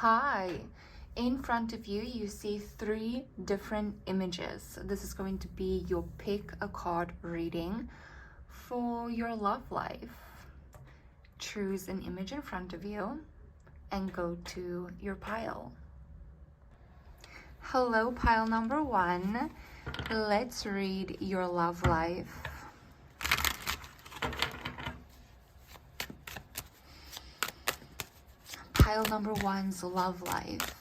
Hi, in front of you, you see three different images. This is going to be your pick a card reading for your love life. Choose an image in front of you and go to your pile. Hello, pile number one. Let's read your love life. Pile number one's love life.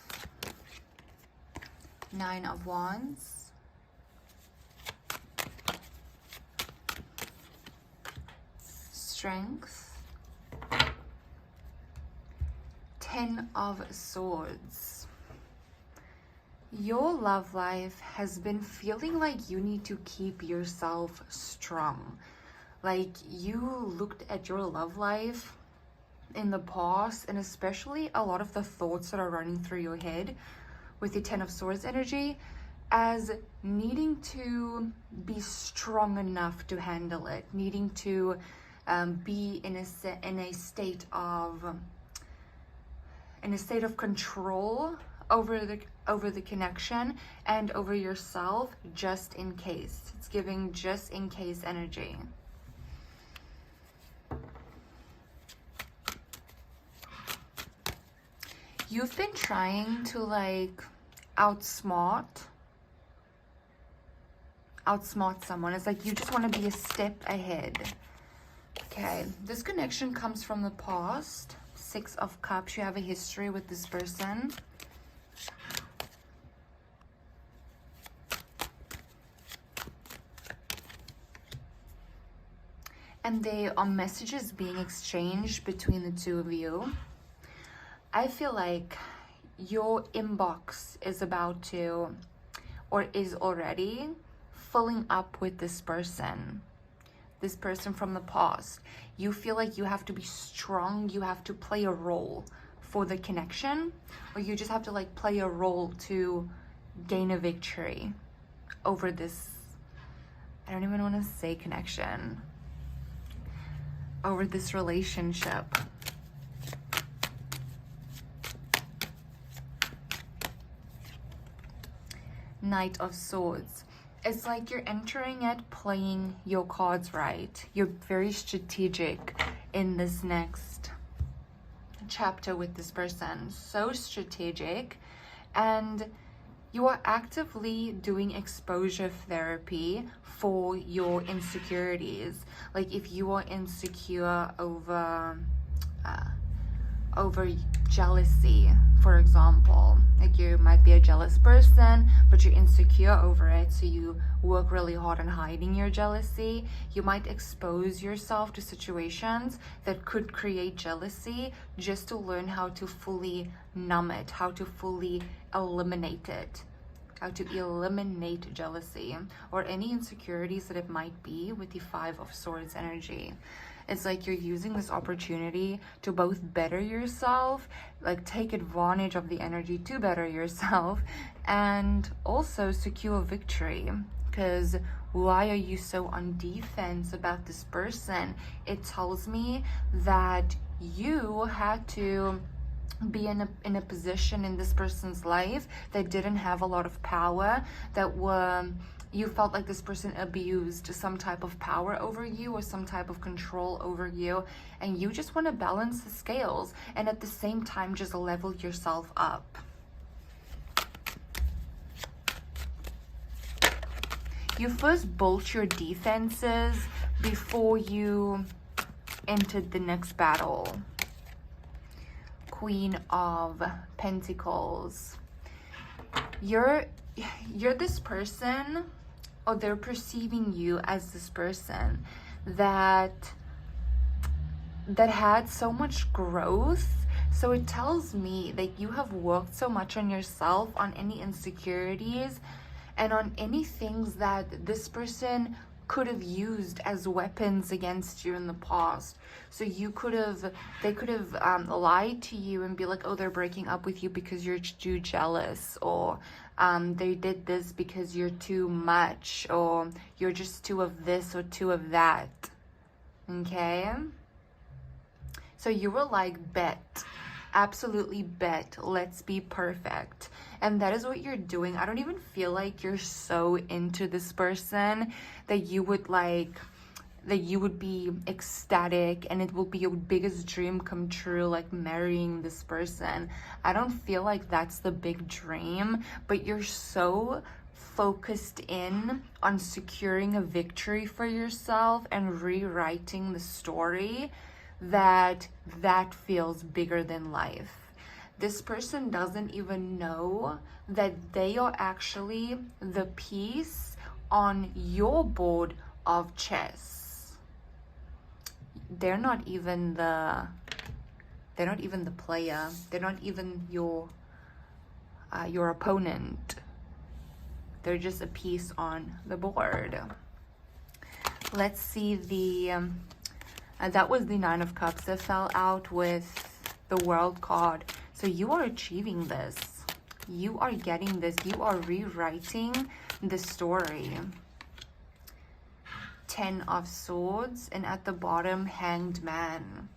9 of Wands. Strength. 10 of Swords. Your love life has been feeling like you need to keep yourself strong. Like you looked at your love life in the past, and especially a lot of the thoughts that are running through your head with the 10 of Swords energy as needing to be strong enough to handle it, needing to be in a state of control over the connection and over yourself, just in case. It's giving just in case energy. You've been trying to like outsmart someone. It's like you just want to be a step ahead. Okay, this connection comes from the past. 6 of Cups. You have a history with this person. And there are messages being exchanged between the two of you. I feel like your inbox is about to, or is already, filling up with this person from the past. You feel like you have to be strong, you have to play a role for the connection, or you just have to like play a role to gain a victory over this, I don't even want to say connection, over this relationship. Knight of Swords. It's like you're entering it playing your cards right. You're very strategic in this next chapter with this person. So strategic. And you are actively doing exposure therapy for your insecurities. Like if you are insecure over jealousy, for example, like you might be a jealous person, but you're insecure over it, so you work really hard on hiding your jealousy. You might expose yourself to situations that could create jealousy just to learn how to fully numb it, how to fully eliminate it, how to eliminate jealousy or any insecurities that it might be with the 5 of Swords energy. It's like you're using this opportunity to both better yourself, like take advantage of the energy to better yourself, and also secure victory. Because why are you so on defense about this person? It tells me that you had to be in a position in this person's life that didn't have a lot of power, you felt like this person abused some type of power over you or some type of control over you, and you just want to balance the scales and at the same time just level yourself up. You first built your defenses before you entered the next battle. Queen of Pentacles. You're this person, or they're perceiving you as this person that had so much growth. So it tells me that you have worked so much on yourself, on any insecurities and on any things that this person could have used as weapons against you in the past. So they could have lied to you and be like, oh, they're breaking up with you because you're too jealous, or they did this because you're too much, or you're just too of this or too of that. Okay, so you were like, bet absolutely bet, let's be perfect. And that is what you're doing. I don't even feel like you're so into this person that you would be ecstatic and it will be your biggest dream come true, like marrying this person. I don't feel like that's the big dream, but you're so focused in on securing a victory for yourself and rewriting the story that feels bigger than life. This person doesn't even know that they are actually the piece on your board of chess. They're not even the player. They're not even your opponent. They're just a piece on the board. Let's see that was the Nine of Cups that fell out with the World card. So you are achieving this. You are getting this. You are rewriting the story. 10 of Swords, and at the bottom, Hanged Man.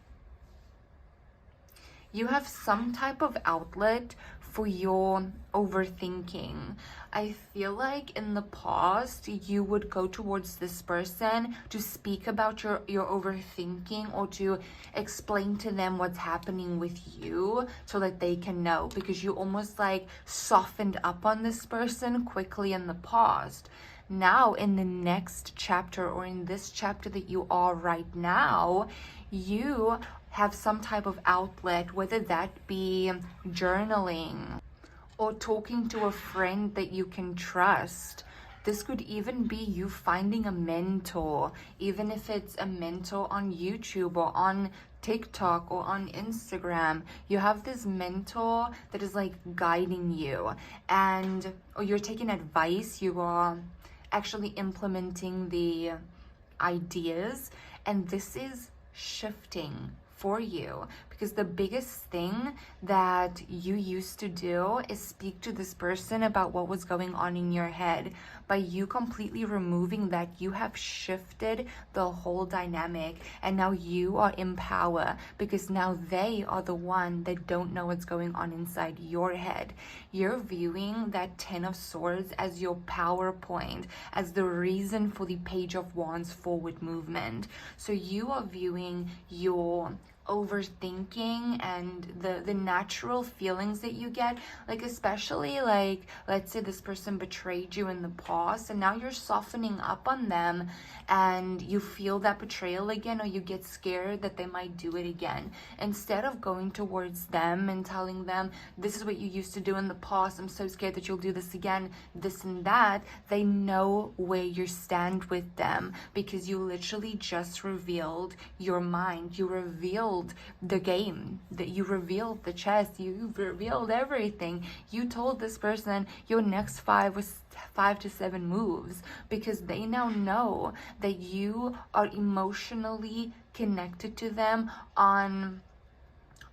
You have some type of outlet for your overthinking. I feel like in the past you would go towards this person to speak about your overthinking, or to explain to them what's happening with you so that they can know, because you almost like softened up on this person quickly in the past. Now in the next chapter, or in this chapter that you are right now, you have some type of outlet, whether that be journaling or talking to a friend that you can trust. This could even be you finding a mentor, even if it's a mentor on YouTube or on TikTok or on Instagram. You have this mentor that is like guiding you, or you're taking advice, you are actually implementing the ideas, and this is shifting for you, because the biggest thing that you used to do is speak to this person about what was going on in your head. By you completely removing that, you have shifted the whole dynamic, and now you are in power, because now they are the one that don't know what's going on inside your head. You're viewing that 10 of Swords as your power point, as the reason for the Page of Wands forward movement. So you are viewing your overthinking and the natural feelings that you get, like especially like, let's say this person betrayed you in the past and now you're softening up on them and you feel that betrayal again, or you get scared that they might do it again. Instead of going towards them and telling them, this is what you used to do in the past, I'm so scared that you'll do this again, this and that, they know where you stand with them, because you literally just revealed your mind. You revealed the game, that you revealed the chess, you revealed everything. You told this person your next 5 to 7 moves, because they now know that you are emotionally connected to them on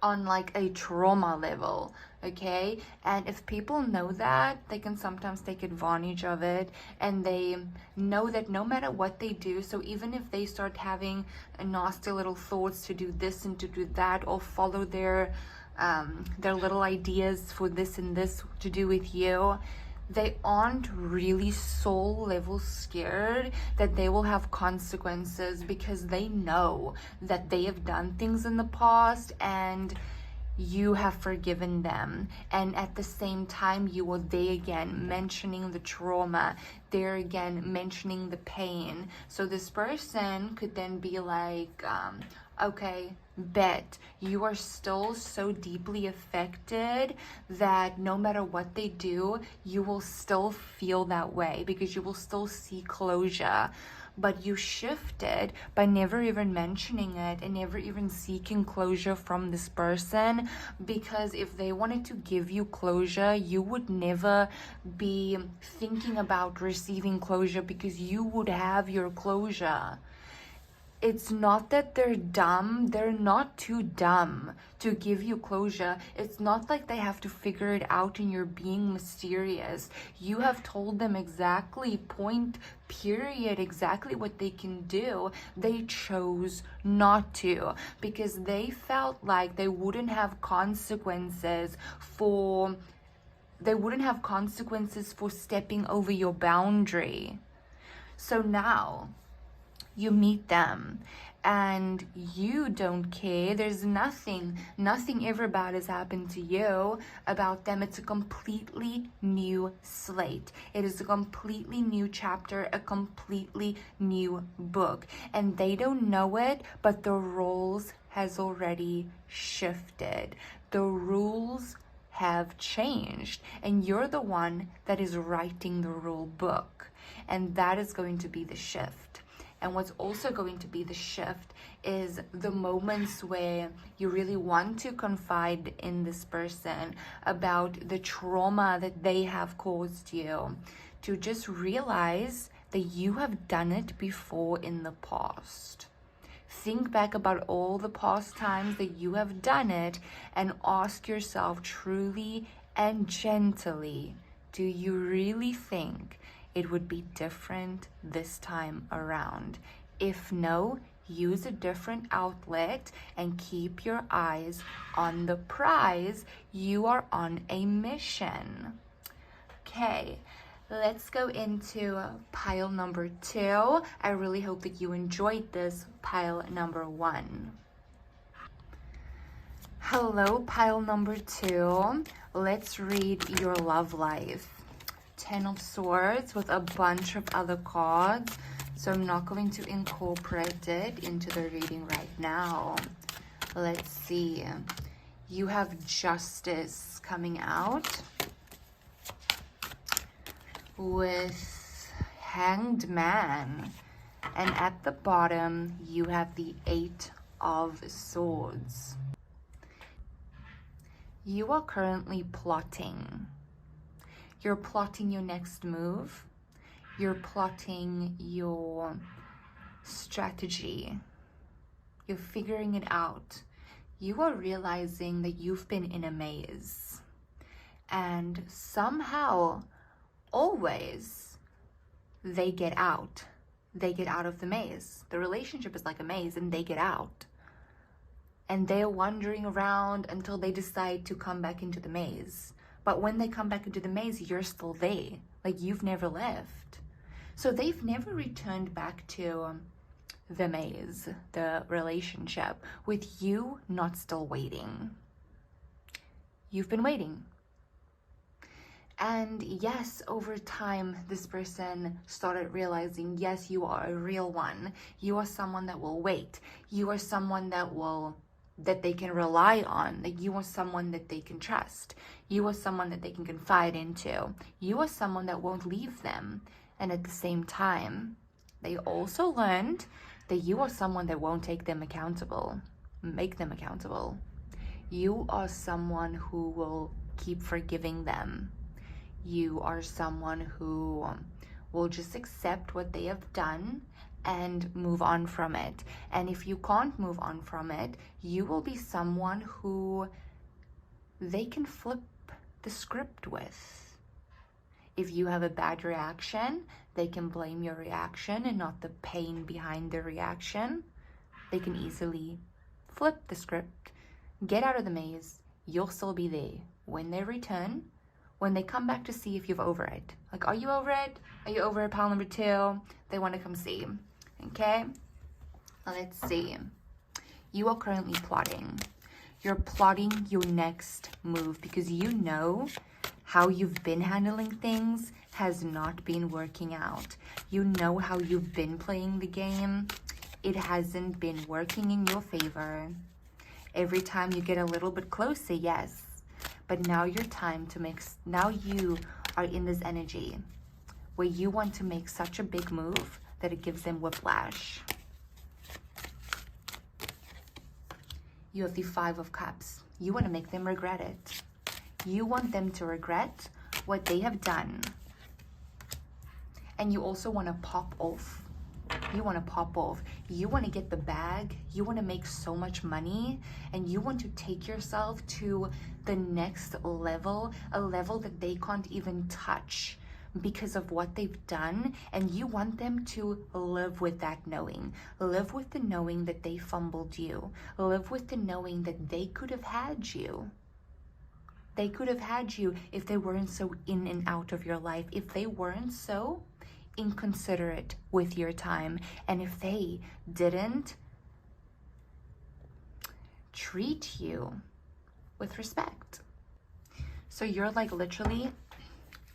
like a trauma level. Okay, and if people know that, they can sometimes take advantage of it, and they know that no matter what they do, so even if they start having nasty little thoughts to do this and to do that, or follow their little ideas for this and this to do with you, they aren't really soul level scared that they will have consequences, because they know that they have done things in the past and you have forgiven them. And at the same time, you are there again mentioning the trauma, there again mentioning the pain. So this person could then be like, okay, bet you are still so deeply affected that no matter what they do, you will still feel that way, because you will still see closure. But you shifted by never even mentioning it and never even seeking closure from this person, because if they wanted to give you closure, you would never be thinking about receiving closure, because you would have your closure. it's not that they're dumb. They're not too dumb to give you closure. It's not like they have to figure it out and you're being mysterious. You have told them exactly, point, period, exactly what they can do. They chose not to because they felt like they wouldn't have consequences for stepping over your boundary. So now you meet them and you don't care. There's nothing ever bad has happened to you about them. It's a completely new slate. It is a completely new chapter, a completely new book. And they don't know it, but the roles has already shifted. The rules have changed, and you're the one that is writing the rule book. And that is going to be the shift. And what's also going to be the shift is the moments where you really want to confide in this person about the trauma that they have caused you, to just realize that you have done it before in the past. Think back about all the past times that you have done it and ask yourself truly and gently, do you really think it would be different this time around? If no, use a different outlet and keep your eyes on the prize. You are on a mission. Okay, let's go into pile number 2. I really hope that you enjoyed this pile number 1. Hello, pile number 2. Let's read your love life. 10 of Swords with a bunch of other cards, so I'm not going to incorporate it into the reading right now. Let's see. You have Justice coming out with Hanged Man, and at the bottom you have the 8 of Swords. You are currently plotting. You're plotting your next move. You're plotting your strategy. You're figuring it out. You are realizing that you've been in a maze. And somehow, always, they get out. They get out of the maze. The relationship is like a maze and they get out. And they're wandering around until they decide to come back into the maze. But when they come back into the maze, you're still there. Like you've never left. So they've never returned back to the maze, the relationship, with you not still waiting. You've been waiting. And yes, over time, this person started realizing, yes, you are a real one. You are someone that will wait. You are someone that they can rely on, that you are someone that they can trust. You are someone that they can confide into. You are someone that won't leave them. And at the same time, they also learned that you are someone that won't make them accountable. You are someone who will keep forgiving them. You are someone who will just accept what they have done and move on from it. And if you can't move on from it, you will be someone who they can flip the script with. If you have a bad reaction, they can blame your reaction and not the pain behind the reaction. They can easily flip the script, get out of the maze. You'll still be there. When they return, when they come back to see if you're over it. Like, are you over it? Are you over it, pile number 2? They want to come see. Okay? Let's see. You are currently plotting. You're plotting your next move because you know how you've been handling things has not been working out. You know how you've been playing the game. It hasn't been working in your favor. Every time you get a little bit closer, yes. But now now you are in this energy where you want to make such a big move that it gives them whiplash. You have the 5 of Cups. You want to make them regret it. You want them to regret what they have done. And you also want to pop off. You want to pop off. You want to get the bag. You want to make so much money, and you want to take yourself to the next level, a level that they can't even touch because of what they've done. And you want them to live with that knowing. Live with the knowing that they fumbled you. Live with the knowing that they could have had you. They could have had you if they weren't so in and out of your life, if they weren't so inconsiderate with your time, and if they didn't treat you with respect. So you're like literally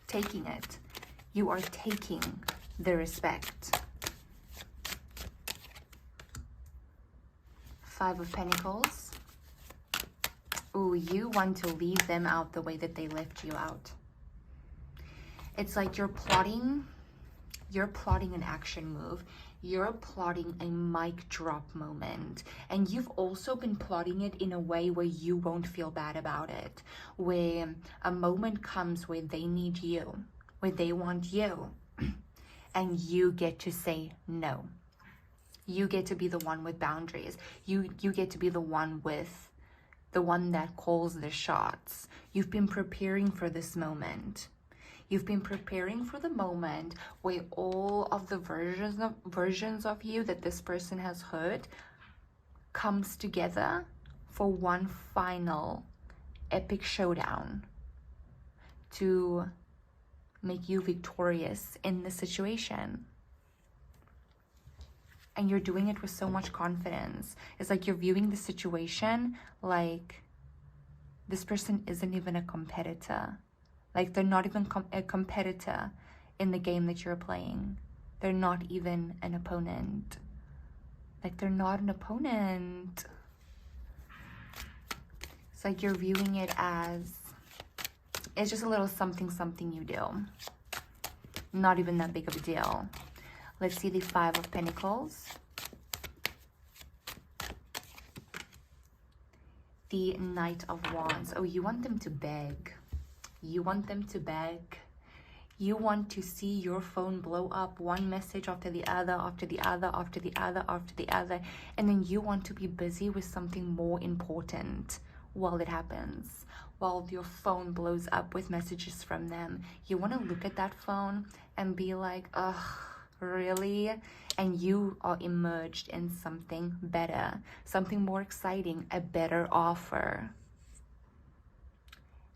taking it. You are taking the respect. 5 of Pentacles. Ooh, you want to leave them out the way that they left you out. It's like you're plotting an action move. You're plotting a mic drop moment. And you've also been plotting it in a way where you won't feel bad about it. Where a moment comes where they need you, where they want you, and you get to say no. You get to be the one with boundaries. You get to be the one that calls the shots. You've been preparing for this moment. You've been preparing for the moment where all of the versions of you that this person has hurt comes together for one final epic showdown to make you victorious in the situation. And you're doing it with so much confidence. It's like you're viewing the situation like this person isn't even a competitor. Like they're not even a competitor in the game that you're playing. They're not even an opponent. Like they're not an opponent. It's like you're viewing it as, it's just a little something you do. Not even that big of a deal. Let's see the 5 of Pentacles. The Knight of Wands. Oh, you want them to beg. You want them to beg. You want to see your phone blow up, one message after the other, after the other, after the other, after the other. And then you want to be busy with something more important while it happens. While your phone blows up with messages from them. You want to look at that phone and be like, ugh, really? And you are immersed in something better, something more exciting, a better offer.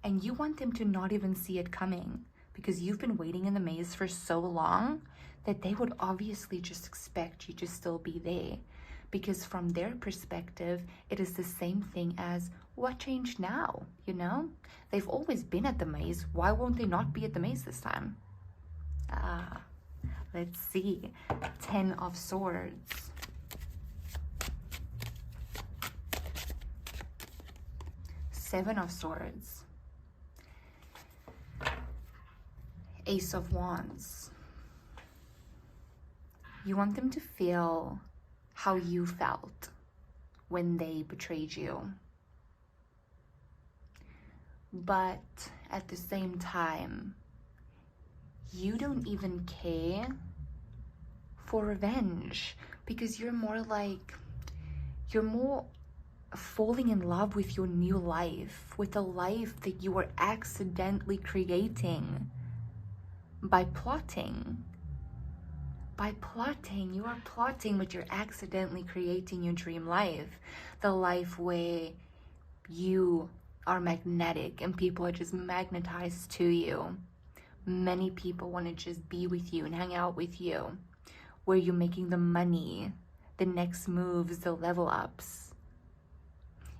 And you want them to not even see it coming because you've been waiting in the maze for so long that they would obviously just expect you to still be there. Because from their perspective, it is the same thing as, what changed now? You know, they've always been at the maze. Why won't they not be at the maze this time? Let's see. 10 of Swords. Seven of Swords. Ace of Wands. You want them to feel how you felt when they betrayed you. But at the same time, you don't even care for revenge because you're more falling in love with your new life, with a life that you were accidentally creating by plotting. You are plotting, but you're accidentally creating your dream life. The life where you are magnetic and people are just magnetized to you. Many people want to just be with you and hang out with you. Where you're making the money, the next moves, the level ups.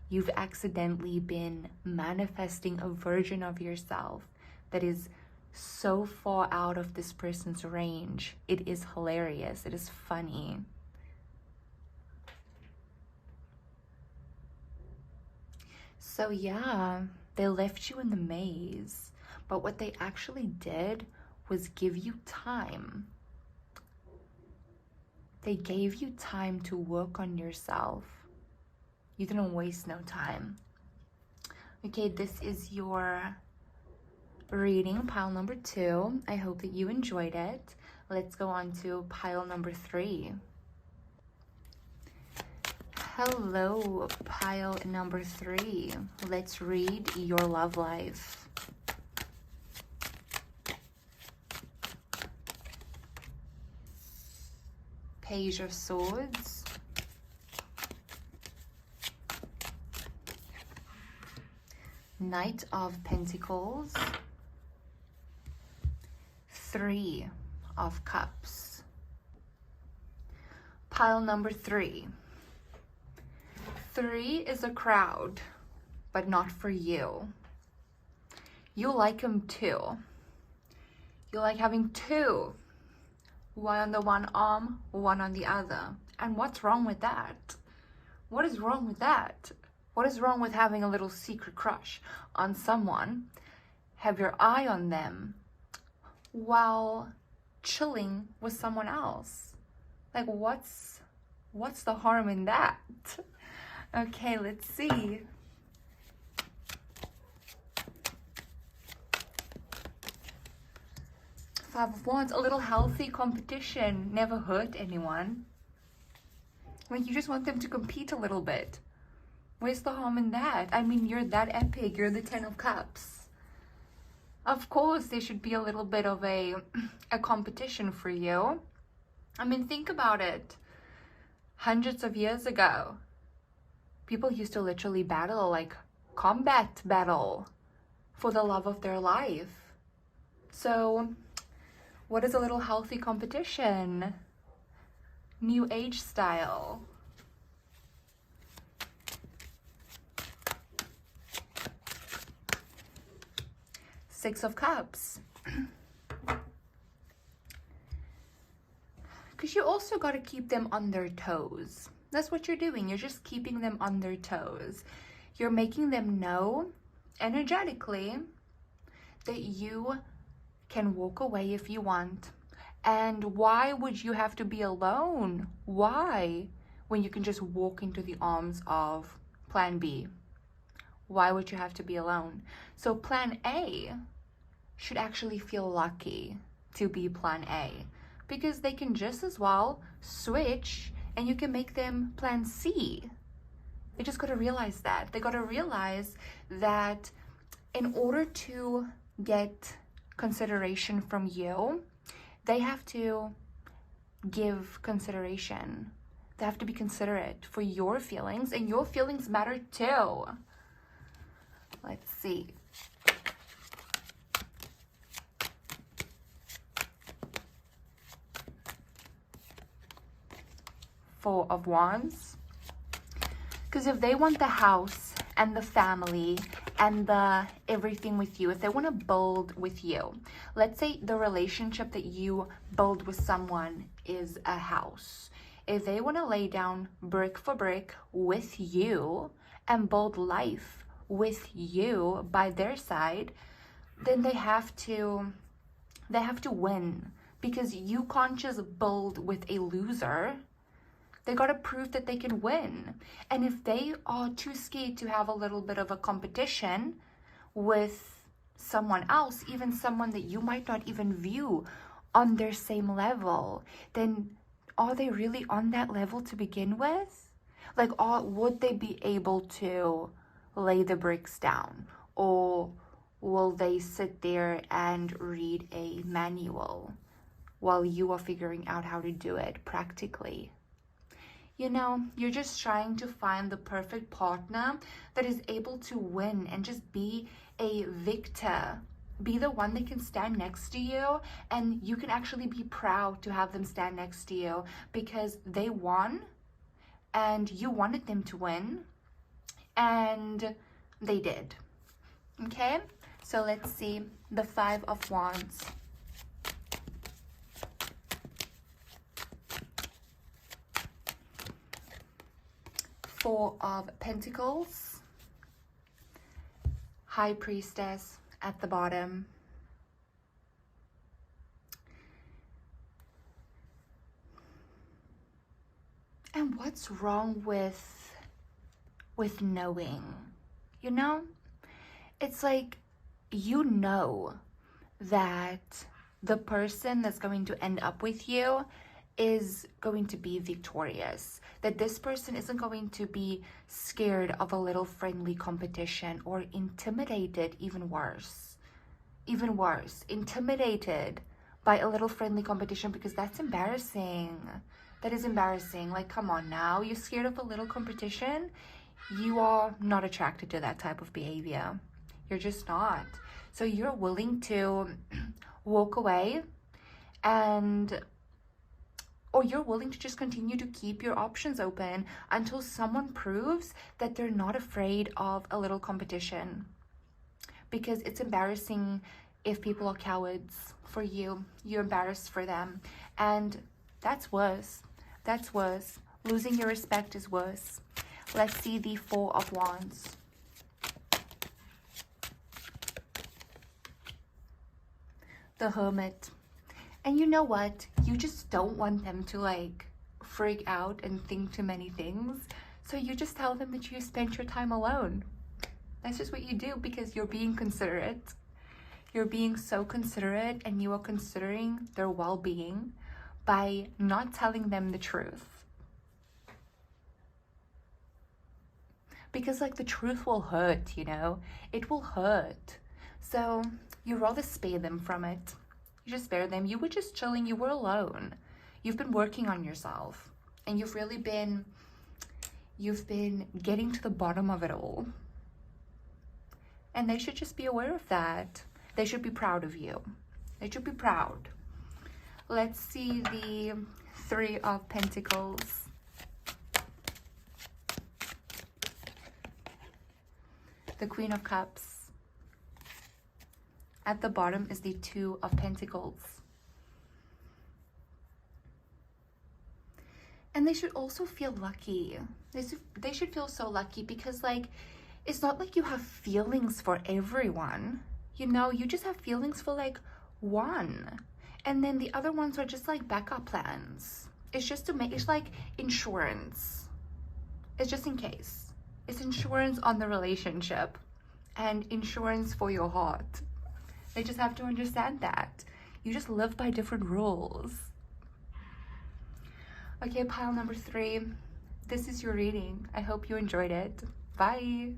You've accidentally been manifesting a version of yourself that is so far out of this person's range. It is hilarious. It is funny. So yeah, they left you in the maze, but what they actually did was give you time. They gave you time to work on yourself. You didn't waste no time. Okay, this is your reading, pile number 2. I hope that you enjoyed it. Let's go on to pile number 3. Hello, pile number 3. Let's read your love life. Page of Swords. Knight of Pentacles. 3 of Cups. Pile number 3. 3 is a crowd, but not for you. You like him too. You like having 2. One on the one arm, one on the other. And what's wrong with that? What is wrong with that? What is wrong with having a little secret crush on someone, have your eye on them while chilling with someone else? Like, what's the harm in that? Okay, let's see. Five of Wands, a little healthy competition never hurt anyone. Like, you just want them to compete a little bit. Where's the harm in that? I mean, you're that epic. You're the 10 of Cups. Of course, there should be a little bit of a competition for you. I mean, think about it. Hundreds of years ago, people used to literally battle, like combat battle, for the love of their life. So, what is a little healthy competition? New age style. Six of Cups. Because you also got to keep them on their toes. That's what you're doing. You're just keeping them on their toes. You're making them know energetically that you can walk away if you want. And why would you have to be alone? Why? When you can just walk into the arms of plan B. Why would you have to be alone? So plan A should actually feel lucky to be plan A, because they can just as well switch and you can make them plan C. They just got to realize that. They got to realize that in order to get consideration from you, they have to give consideration. They have to be considerate for your feelings, and your feelings matter too. Let's see. Four of Wands. Because if they want the house and the family and the everything with you, if they want to build with you, let's say the relationship that you build with someone is a house. If they want to lay down brick for brick with you and build life with you by their side, then they have to win, because you can't just build with a loser. They got to prove that they can win. And if they are too scared to have a little bit of a competition with someone else, even someone that you might not even view on their same level, then are they really on that level to begin with? Like, would they be able to lay the bricks down? Or will they sit there and read a manual while you are figuring out how to do it practically? You know, you're just trying to find the perfect partner that is able to win and just be a victor. Be the one that can stand next to you, and you can actually be proud to have them stand next to you because they won and you wanted them to win, and they did. Okay, so let's see the Five of Wands. Four of Pentacles. High Priestess at the bottom. And what's wrong with knowing? You know? It's like, you know that the person that's going to end up with you is going to be victorious. That this person isn't going to be scared of a little friendly competition or intimidated, even worse, intimidated by a little friendly competition, because that's embarrassing. That is embarrassing. Like, come on now, you're scared of a little competition? You are not attracted to that type of behavior. You're just not. So you're willing to walk away, or you're willing to just continue to keep your options open until someone proves that they're not afraid of a little competition. Because it's embarrassing if people are cowards for you. You're embarrassed for them. And that's worse. That's worse. Losing your respect is worse. Let's see the Four of Wands. The Hermit. And you know what? You just don't want them to like freak out and think too many things. So you just tell them that you spent your time alone. That's just what you do, because you're being considerate. You're being so considerate, and you are considering their well-being by not telling them the truth. Because like the truth will hurt, you know? It will hurt. So you rather spare them from it. You just spare them. You were just chilling. You were alone. You've been working on yourself, and you've been getting to the bottom of it all. And they should just be aware of that. They should be proud of you. They should be proud. Let's see the Three of Pentacles. The Queen of Cups. At the bottom is the Two of Pentacles. And they should also feel lucky. They should feel so lucky, because like, it's not like you have feelings for everyone. You know, you just have feelings for like one. And then the other ones are just like backup plans. It's just to make, it's like insurance. It's just in case. It's insurance on the relationship and insurance for your heart. They just have to understand that. You just live by different rules. Okay, pile number 3. This is your reading. I hope you enjoyed it. Bye.